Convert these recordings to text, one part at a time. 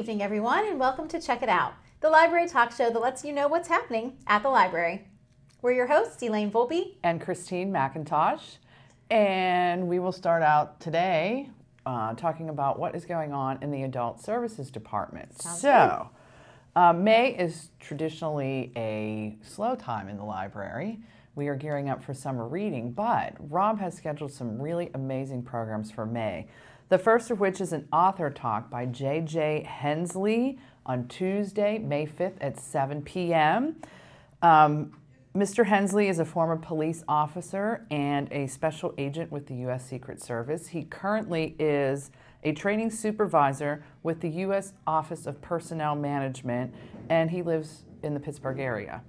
evening, everyone, and welcome to Check It Out, the library talk show that lets you know what's happening at the library. We're your hosts, Elaine Volpe and Christine McIntosh, and we will start out today talking about what is going on in the Adult Services Department. May is traditionally a slow time in the library. We are gearing up for summer reading, but Rob has scheduled some really amazing programs for May. The first of which is an author talk by J.J. Hensley on Tuesday, May 5th at 7 p.m. Mr. Hensley is a former police officer and a special agent with the U.S. Secret Service. He currently is a training supervisor with the U.S. Office of Personnel Management, and he lives in the Pittsburgh area.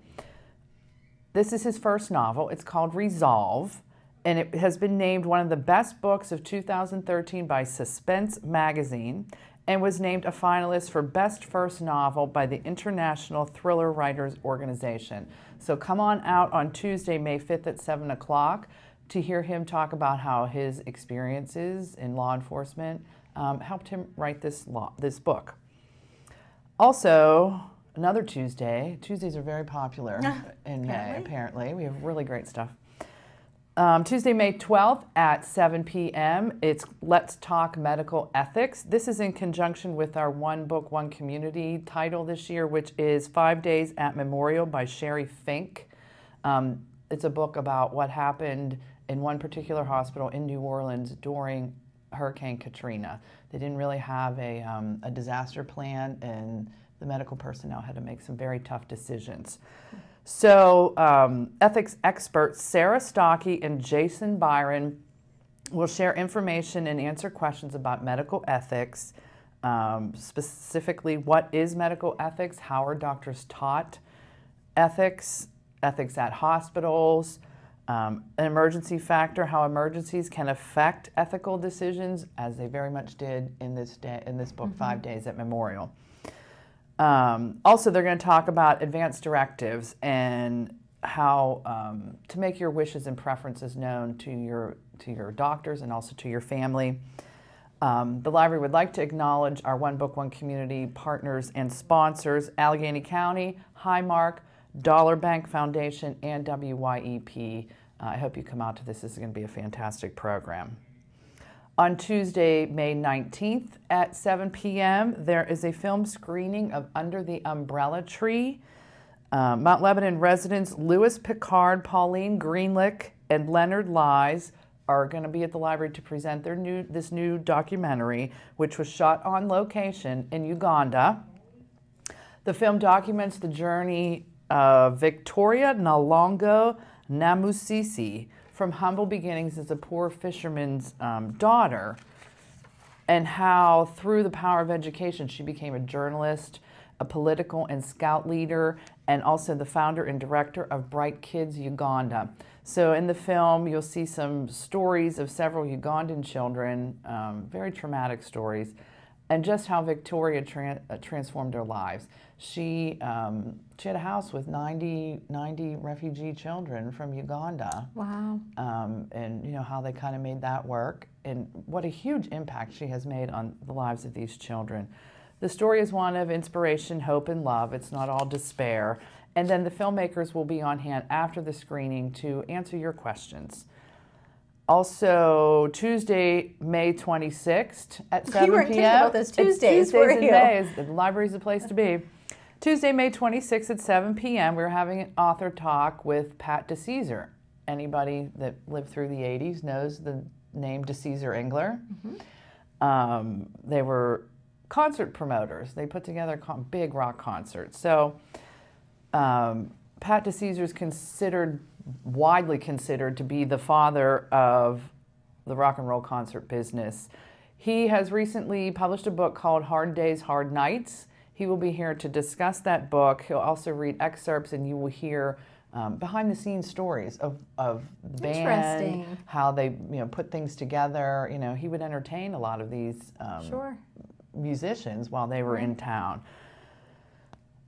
This is his first novel. It's called Resolve, and it has been named one of the best books of 2013 by Suspense Magazine and was named a finalist for Best First Novel by the International Thriller Writers Organization. So come on out on Tuesday, May 5th at 7 o'clock to hear him talk about how his experiences in law enforcement helped him write this book. Also, another Tuesday. Tuesdays are very popular in May, apparently. We have really great stuff. Tuesday, May 12th at 7 p.m. It's Let's Talk Medical Ethics. This is in conjunction with our One Book, One Community title this year, which is 5 Days at Memorial by Sherry Fink. It's a book about what happened in one particular hospital in New Orleans during Hurricane Katrina. They didn't really have a disaster plan, and the medical personnel had to make some very tough decisions. So ethics experts Sarah Stockey and Jason Byron will share information and answer questions about medical ethics, specifically what is medical ethics, how are doctors taught ethics, ethics at hospitals, an emergency factor, how emergencies can affect ethical decisions, as they very much did in this book, 5 Days at Memorial. Also, they're going to talk about advance directives and how to make your wishes and preferences known to your doctors and also to your family. The library would like to acknowledge our One Book, One Community partners and sponsors, Allegheny County, Highmark, Dollar Bank Foundation, and WYEP. I hope you come out to this. This is going to be a fantastic program. On Tuesday, May 19th at 7 p.m., there is a film screening of Under the Umbrella Tree. Mount Lebanon residents Louis Picard, Pauline Greenlick, and Leonard Lies are going to be at the library to present this new documentary, which was shot on location in Uganda. The film documents the journey of Victoria Nalongo Namusisi, from humble beginnings as a poor fisherman's daughter, and how through the power of education she became a journalist, a political and scout leader, and also the founder and director of Bright Kids Uganda. So in the film you'll see some stories of several Ugandan children, very traumatic stories, and just how Victoria transformed their lives. She had a house with 90 refugee children from Uganda. Wow. And you know how they kind of made that work, and what a huge impact she has made on the lives of these children. The story is one of inspiration, hope, and love. It's not all despair. And then the filmmakers will be on hand after the screening to answer your questions. Also, Tuesday, May 26th at 7 p.m. You weren't kidding about those Tuesdays, were you? Tuesdays and Mays. The library's the place to be. Tuesday, May 26th at 7 p.m., we're having an author talk with Pat DeCesar. Anybody that lived through the 80s knows the name DeCesar Engler. Mm-hmm. They were concert promoters. They put together big rock concerts. So Pat DeCesar is widely considered to be the father of the rock and roll concert business. He has recently published a book called Hard Days, Hard Nights. He will be here to discuss that book. He'll also read excerpts, and you will hear behind-the-scenes stories of the band, how they put things together. He would entertain a lot of these musicians while they were in town.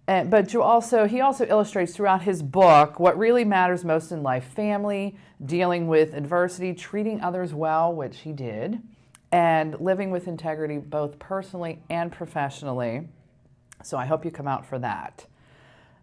But he also illustrates throughout his book what really matters most in life: family, dealing with adversity, treating others well, which he did, and living with integrity both personally and professionally. So I hope you come out for that.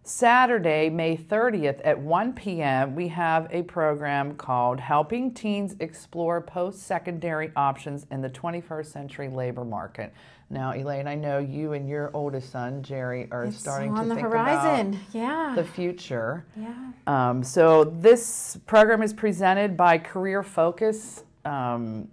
Saturday, May 30th at 1 p.m., we have a program called Helping Teens Explore Post-Secondary Options in the 21st Century Labor Market. Now, Elaine, I know you and your oldest son, Jerry, are starting to think horizon. about the future. Yeah. So this program is presented by Career Focus, and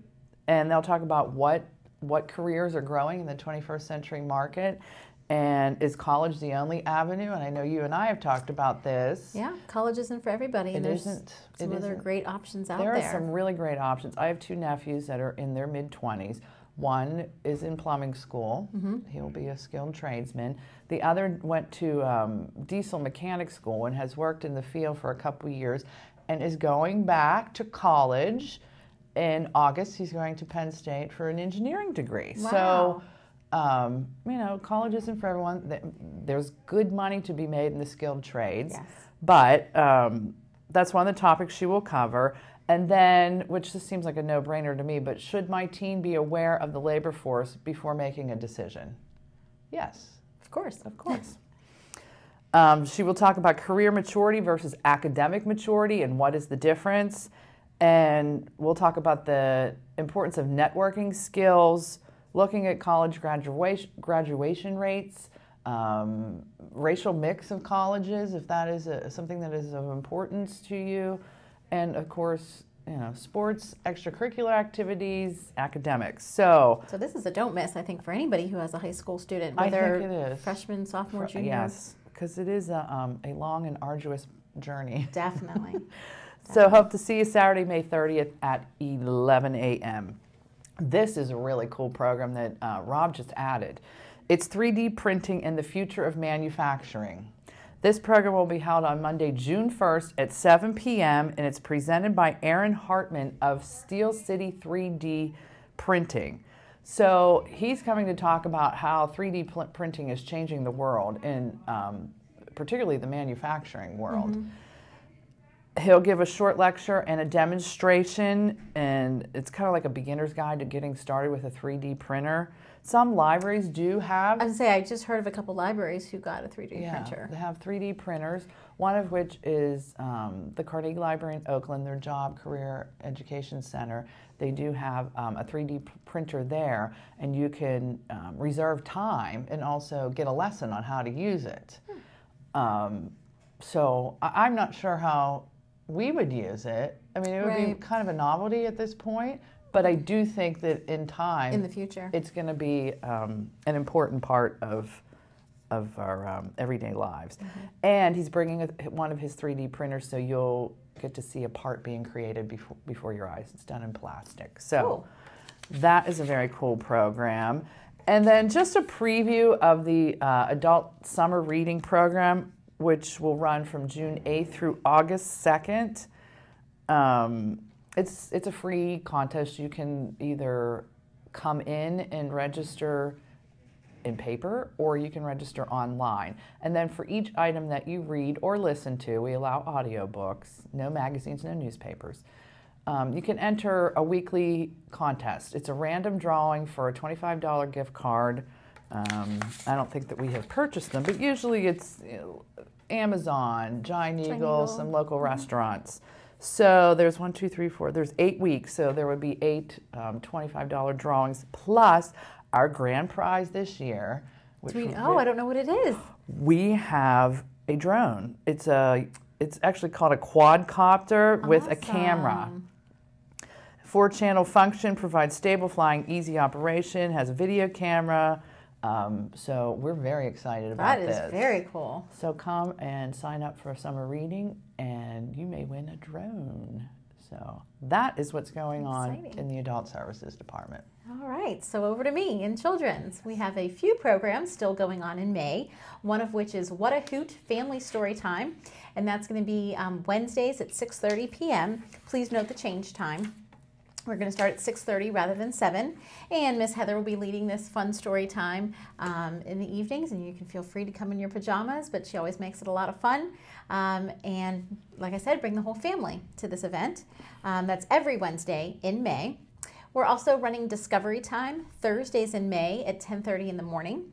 they'll talk about what careers are growing in the 21st century market. And is college the only avenue? And I know you and I have talked about this. Yeah, college isn't for everybody. And there's some other great options out there. There are some really great options. I have two nephews that are in their mid-20s. One is in plumbing school. He'll be a skilled tradesman. The other went to diesel mechanic school and has worked in the field for a couple of years and is going back to college. In August, he's going to Penn State for an engineering degree. Wow. So, college isn't for everyone. There's good money to be made in the skilled trades. Yes. But that's one of the topics she will cover. And then, which just seems like a no-brainer to me, but should my teen be aware of the labor force before making a decision? Yes. Of course. Of course. She will talk about career maturity versus academic maturity and what is the difference. And we'll talk about the importance of networking skills, looking at college graduation rates, racial mix of colleges, if that is something that is of importance to you, and of course, sports, extracurricular activities, academics. So this is a don't miss, I think, for anybody who has a high school student, I whether think it is. freshman, sophomore, junior. Yes, because it is a long and arduous journey. Definitely. So hope to see you Saturday, May 30th at 11 a.m. This is a really cool program that Rob just added. It's 3D printing and the future of manufacturing. This program will be held on Monday, June 1st at 7 p.m. and it's presented by Aaron Hartman of Steel City 3D Printing. So he's coming to talk about how 3D printing is changing the world, and particularly the manufacturing world. He'll give a short lecture and a demonstration, and it's kind of like a beginner's guide to getting started with a 3D printer. Some libraries do have... I just heard of a couple libraries who got a 3D printer. They have 3D printers, one of which is the Carnegie Library in Oakland, their Job Career Education Center. They do have a 3D printer there, and you can reserve time and also get a lesson on how to use it. So I'm not sure how we would use it. I mean, it would be kind of a novelty at this point, but I do think that in time, in the future, it's going to be an important part of our everyday lives. And he's bringing one of his 3D printers, so you'll get to see a part being created before your eyes. It's done in plastic. So that is a very cool program. And then just a preview of the adult summer reading program, which will run from June 8th through August 2nd. It's a free contest. You can either come in and register in paper, or you can register online. And then for each item that you read or listen to, we allow audiobooks, no magazines, no newspapers. You can enter a weekly contest. It's a random drawing for a $25 gift card. I don't think that we have purchased them, but usually it's Amazon, Giant Eagle, some local restaurants. So there's 1, 2, 3, 4. There's 8 weeks, so there would be 8 $25 drawings plus our grand prize this year. Which I don't know what it is. We have a drone. It's actually called a quadcopter with a camera. 4-channel function, provides stable flying, easy operation, has a video camera. So we're very excited about this. That is very cool. So come and sign up for a summer reading, and you may win a drone. So that is what's going on in the Adult Services Department. All right, so over to me in children's. We have a few programs still going on in May, one of which is What a Hoot Family Story Time, and that's going to be Wednesdays at 6:30 p.m. Please note the change time. We're going to start at 6:30 rather than 7, and Miss Heather will be leading this fun story time in the evenings, and you can feel free to come in your pajamas, but she always makes it a lot of fun. And like I said, bring the whole family to this event. That's every Wednesday in May. We're also running Discovery Time Thursdays in May at 10:30 in the morning.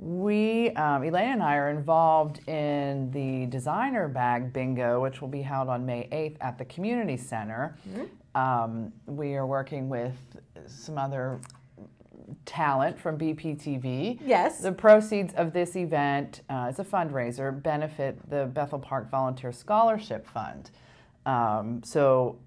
Elaine and I are involved in the designer bag bingo, which will be held on May 8th at the community center. We are working with some other talent from BPTV. Yes. The proceeds of this event is a fundraiser, benefit the Bethel Park Volunteer Scholarship Fund. So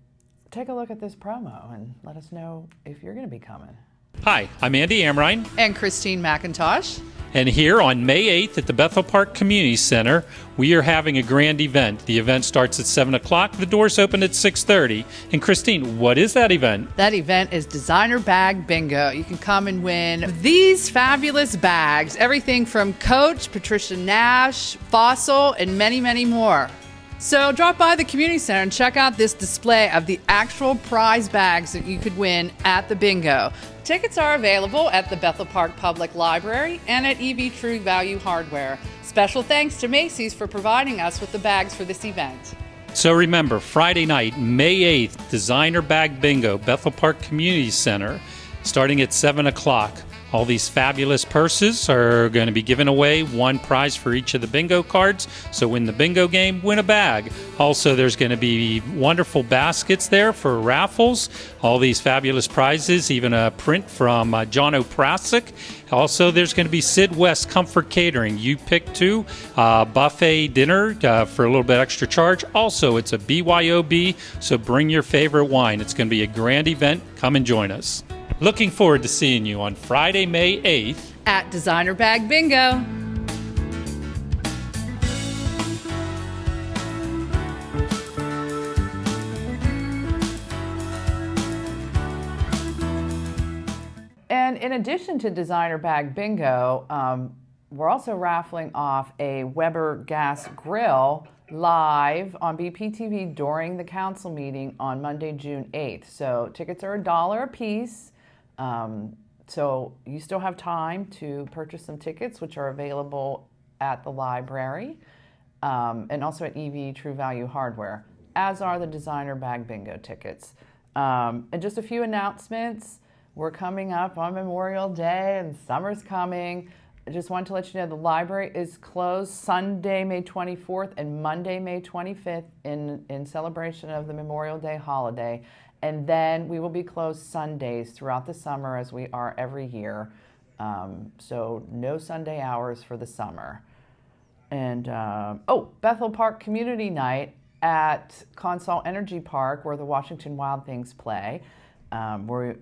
take a look at this promo and let us know if you're going to be coming. Hi, I'm Andy Amrine. And Christine McIntosh. And here on May 8th at the Bethel Park Community Center, we are having a grand event. The event starts at 7 o'clock. The doors open at 6:30. And Christine, what is that event? That event is Designer Bag Bingo. You can come and win these fabulous bags, everything from Coach, Patricia Nash, Fossil, and many, many more. So drop by the community center and check out this display of the actual prize bags that you could win at the bingo. Tickets are available at the Bethel Park Public Library and at EV True Value Hardware. Special thanks to Macy's for providing us with the bags for this event. So remember, Friday night, May 8th, Designer Bag Bingo, Bethel Park Community Center, starting at 7 o'clock. All these fabulous purses are going to be given away, one prize for each of the bingo cards. So win the bingo game, win a bag. Also, there's going to be wonderful baskets there for raffles. All these fabulous prizes, even a print from John O'Prasic. Also, there's going to be Sid West Comfort Catering. You pick two, buffet dinner for a little bit extra charge. Also, it's a BYOB, so bring your favorite wine. It's going to be a grand event. Come and join us. Looking forward to seeing you on Friday, May 8th at Designer Bag Bingo. And in addition to Designer Bag Bingo, we're also raffling off a Weber gas grill live on BPTV during the council meeting on Monday, June 8th. So tickets are $1 a piece. So you still have time to purchase some tickets, which are available at the library and also at EV True Value Hardware, as are the Designer Bag Bingo tickets. And just a few announcements. We're coming up on Memorial Day and summer's coming. I just wanted to let you know the library is closed Sunday, May 24th and Monday, May 25th in celebration of the Memorial Day holiday. And then we will be closed Sundays throughout the summer as we are every year. So no Sunday hours for the summer. And, Bethel Park Community Night at Consol Energy Park, where the Washington Wild Things play. The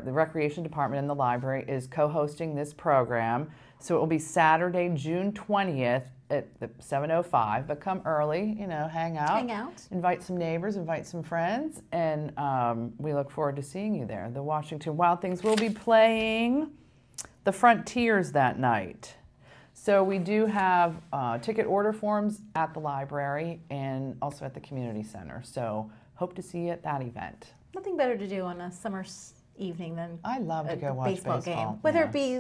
Recreation Department and the library is co-hosting this program. So it will be Saturday, June 20th at 7:05, but come early, hang out. Invite some neighbors, invite some friends, and we look forward to seeing you there. The Washington Wild Things will be playing the Frontiers that night. So we do have ticket order forms at the library and also at the community center. So hope to see you at that event. Nothing better to do on a summer evening than I love to go watch baseball game. Whether it be,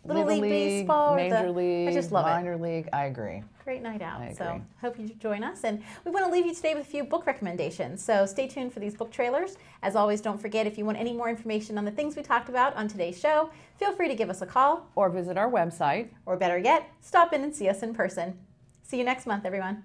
Little League baseball, Major League, I just love Minor League. I agree. Great night out. I agree. So hope you join us. And we want to leave you today with a few book recommendations. So stay tuned for these book trailers. As always, don't forget, if you want any more information on the things we talked about on today's show, feel free to give us a call. Or visit our website. Or better yet, stop in and see us in person. See you next month, everyone.